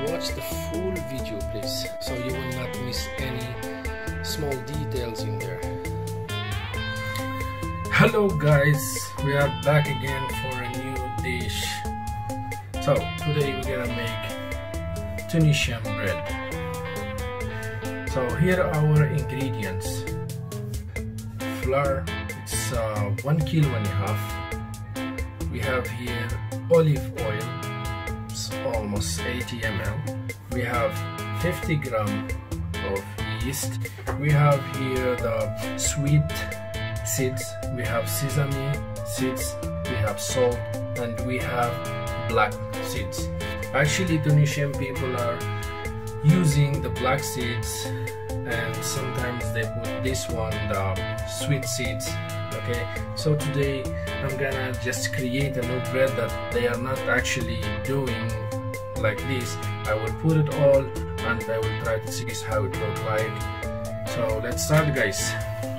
watch the full video please, so you will not miss any small details in there. Hello guys, we are back again for a new dish. So today we're gonna make Tunisian bread. So here are our ingredients. Flour, it's 1.5 kilos. We have here olive oil, it's almost 80 ml. We have 50 grams of yeast. We have here the sweet seeds, we have sesame seeds, we have salt, and we have black seeds. Actually Tunisian people are using the black seeds, and sometimes they put this one, the sweet seeds. Okay, so today I'm gonna just create a new bread that they are not actually doing like this. I will put it all and I will try to see how it looks like. So let's start guys.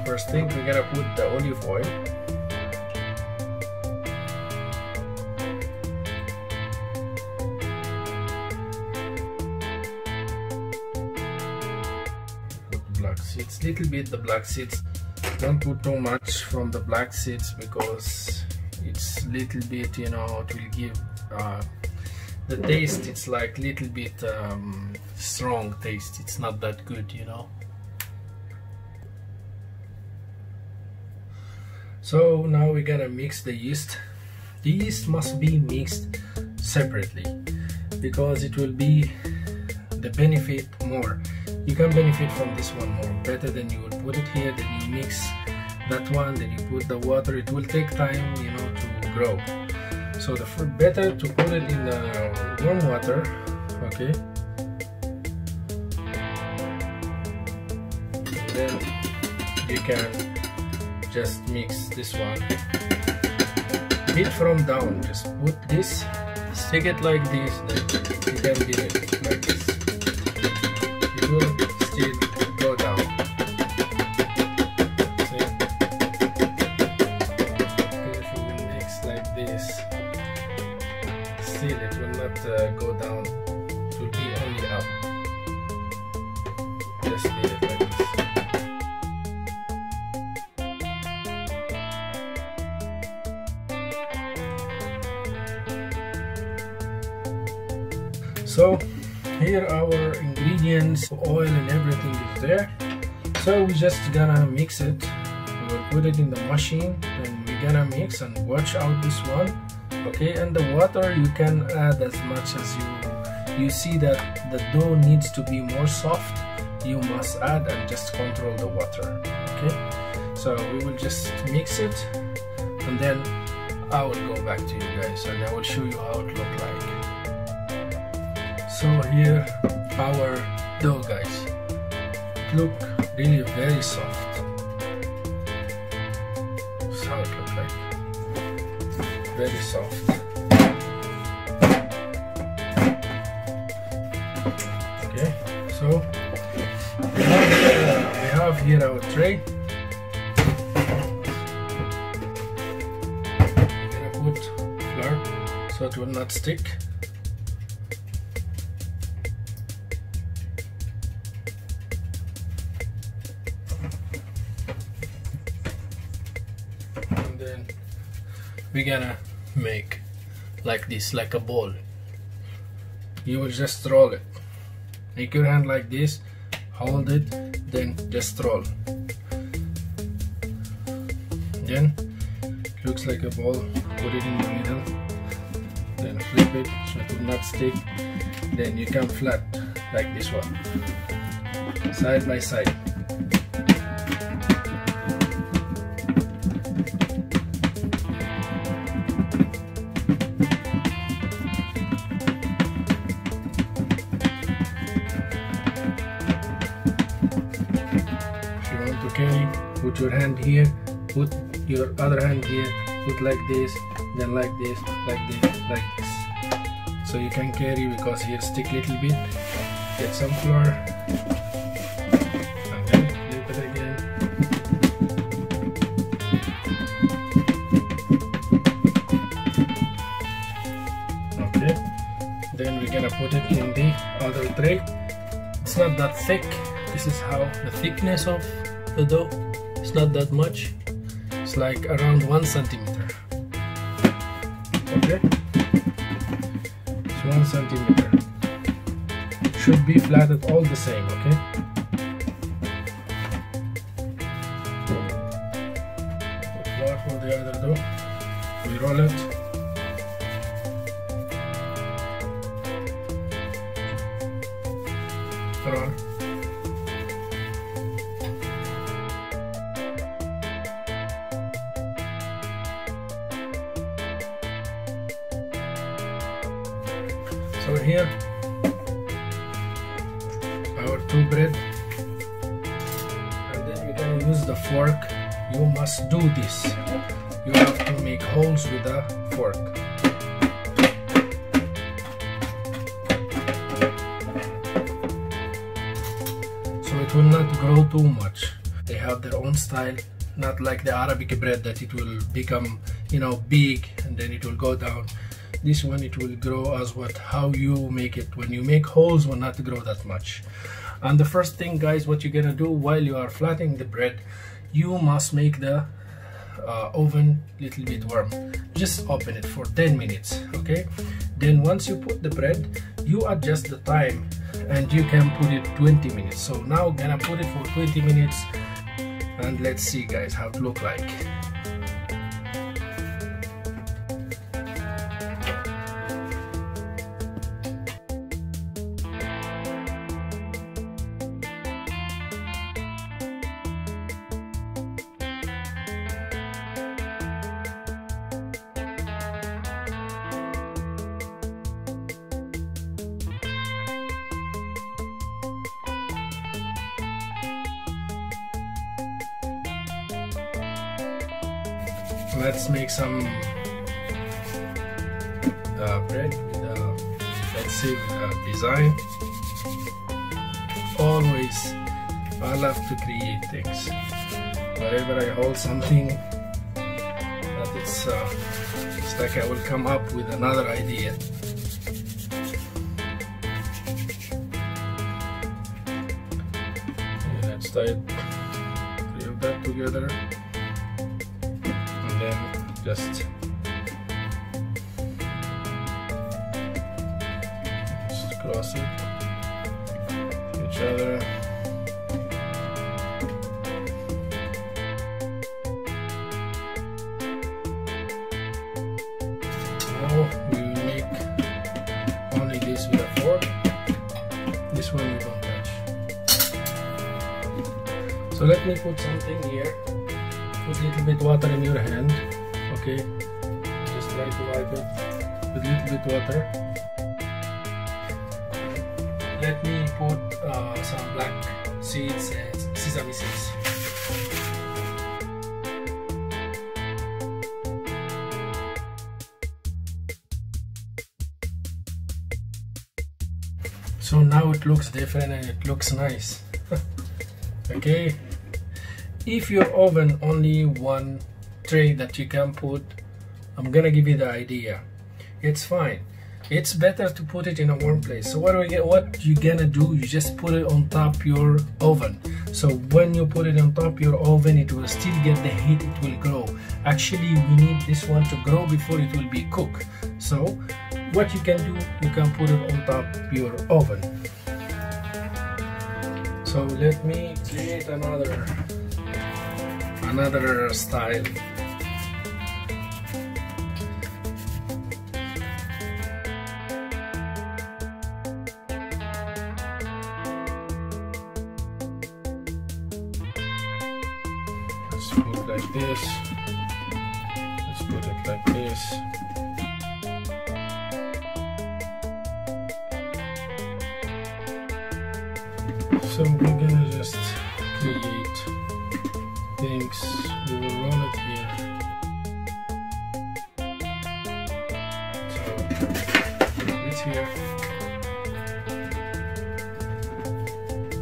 First thing, we're gonna put the olive oil. Put black seeds, little bit the black seeds. Don't put too much from the black seeds because it's little bit, you know, it will give the taste, it's like little bit strong taste, it's not that good, you know. So now we're gonna mix the yeast. The yeast must be mixed separately because it will be the benefit more. You can benefit from this one more better than you will put it here, then you mix that one, then you put the water. It will take time, you know, to grow. So the better to put it in the warm water, okay. And then you can just mix this one. Beat from down. Just put this, stick it like this, then you can beat it like this. It will still go down. See? If you will mix like this, still it will not go down. It will be only up. Just leave it like this. So here our ingredients, oil and everything is there. So we just gonna mix it. We will put it in the machine and we're gonna mix and watch out this one. Okay, and the water you can add as much as you see that the dough needs to be more soft. You must add and just control the water. Okay, so we will just mix it and then I will go back to you guys and I will show you how it looks like. So here our dough guys, look really very soft. That's how it looks like, very soft. Okay, so we have here our tray. We're gonna put flour so it will not stick. We're gonna make like this, like a ball. You will just roll it. Make your hand like this, hold it, then just roll. Then it looks like a ball. Put it in the middle, then flip it so it will not stick. Then you come flat like this one, side by side. Okay, put your hand here, put your other hand here, put like this, then like this, like this, like this. So you can carry because here stick little bit, get some flour, and then flip it again. Okay, then we're gonna put it in the other tray. It's not that thick. This is how the thickness of the dough. It's not that much. It's like around 1 centimeter. Okay, it's 1 centimeter. Should be flattened all the same. Okay. Put flour for the other dough. We roll it. Roll. So here our 2 bread, and then we're gonna use the fork. You must do this. You have to make holes with the fork. So it will not grow too much. They have their own style, not like the Arabic bread that it will become, you know, big and then it will go down. This one, it will grow as how you make it. When you make holes, will not grow that much. And the first thing, guys, what you're gonna do while you are flattening the bread, you must make the oven little bit warm. Just open it for 10 minutes. Okay, then once you put the bread, you adjust the time and you can put it 20 minutes. So now I'm gonna put it for 20 minutes and let's see, guys, how it look like. Let's make some bread with let's see, design. Always I love to create things. Wherever I hold something that it's like I will come up with another idea. Okay, let's tie it, 3 of that together. Then just cross it each other. Now we will make only this with a fork. This one we don't touch. So let me put something here. Put a little bit water in your hand, okay? Just try to wipe it with a little bit water. Let me put some black seeds and sesame seeds. So now it looks different and it looks nice. Okay. If your oven only 1 tray that you can put, I'm gonna give you the idea. It's fine. It's better to put it in a warm place. So what you're gonna do, you just put it on top your oven. So when you put it on top your oven, it will still get the heat, it will grow. Actually, we need this one to grow before it will be cooked. So what you can do, you can put it on top your oven. So let me create another style. Let's put it like this. Let's put it like this. So we're gonna just create things. We will roll it here. So put this here.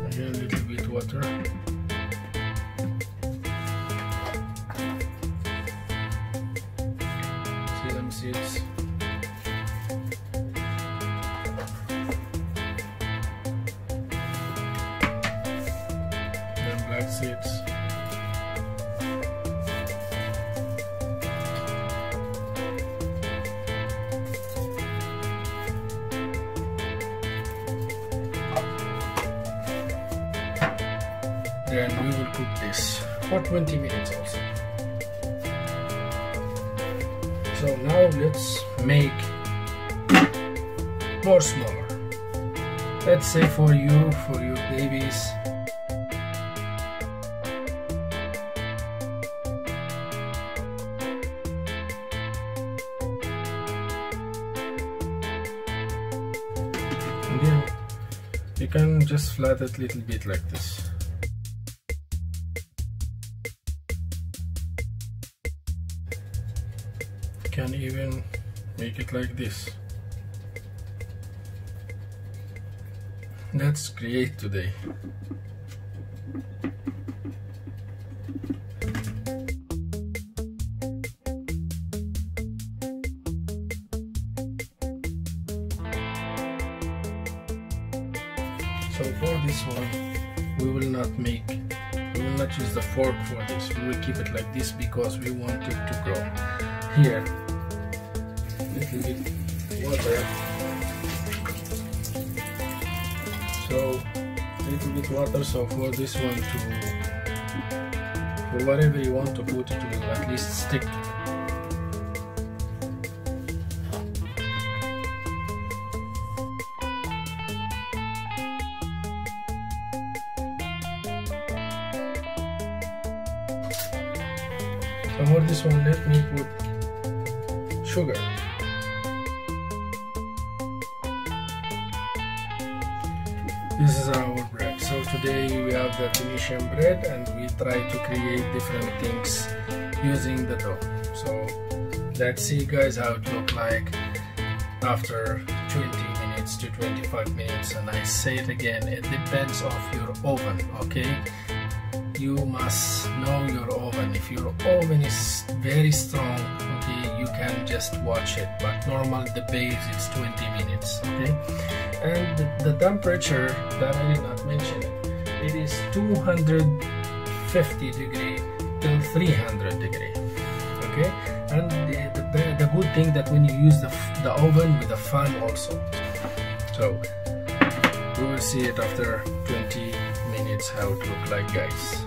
Again, a little bit water. Sesame seeds. That's it. Then we will cook this for 20 minutes also. So now let's make more smaller. Let's say for your babies. And then you can just flatten it a little bit like this. Can even make it like this. Let's create today. So for this one, we will not use the fork for this. We will keep it like this because we want it to grow. Here, little bit water. So little bit water. So for this one for whatever you want to put, it will at least stick. So for this one, let me put sugar. This is our bread. So today we have the Tunisian bread and we try to create different things using the dough. So let's see guys how it look like after 20 minutes to 25 minutes. And I say it again, it depends on your oven, okay? You must know your oven. If your oven is very strong, okay, you can just watch it, but normal the base is 20 minutes, okay? And the temperature that I did not mention, it is 250 degree till 300 degree, okay? And the good thing that when you use the oven with a fan also. So we will see it after 20 minutes how it look like, guys.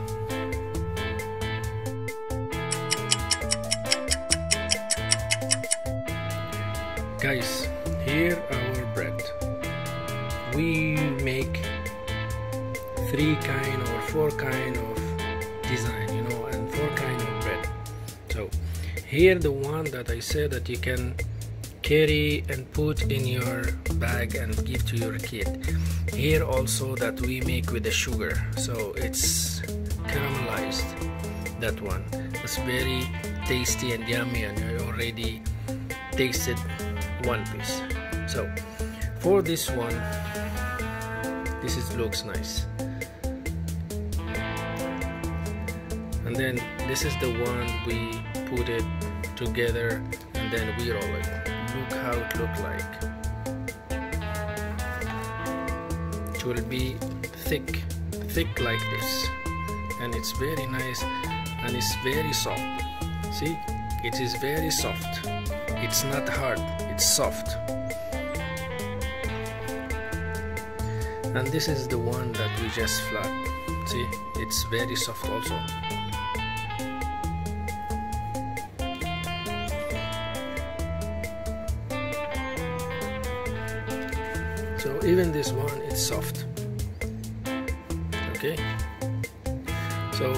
Guys, here our bread. We make 3 kind or 4 kind of design, you know, and 4 kind of bread. So here the one that I said that you can carry and put in your bag and give to your kid. Here also that we make with the sugar, so it's caramelized. That one, it's very tasty and yummy, and I already tasted one piece. So for this one, looks nice, and then this is the one we put it together and then we roll it. Look how it look like. It will be thick like this, and it's very nice and it's very soft. See, it is very soft. It's not hard, it's soft. And this is the one that we just flat. See, it's very soft also. So even this one, it's soft. Okay. So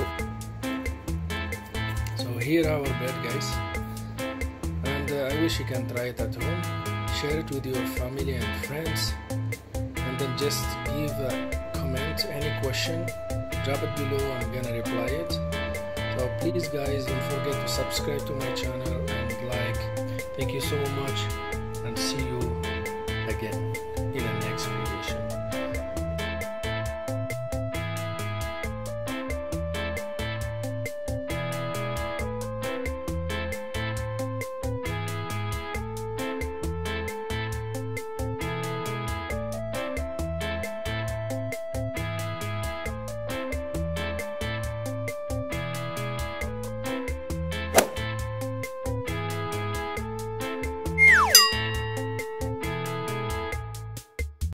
here our bread, guys. And I wish you can try it at home. Share it with your family and friends. And then just give a comment, any question, drop it below, I'm gonna reply it. So please guys, don't forget to subscribe to my channel and like. Thank you so much.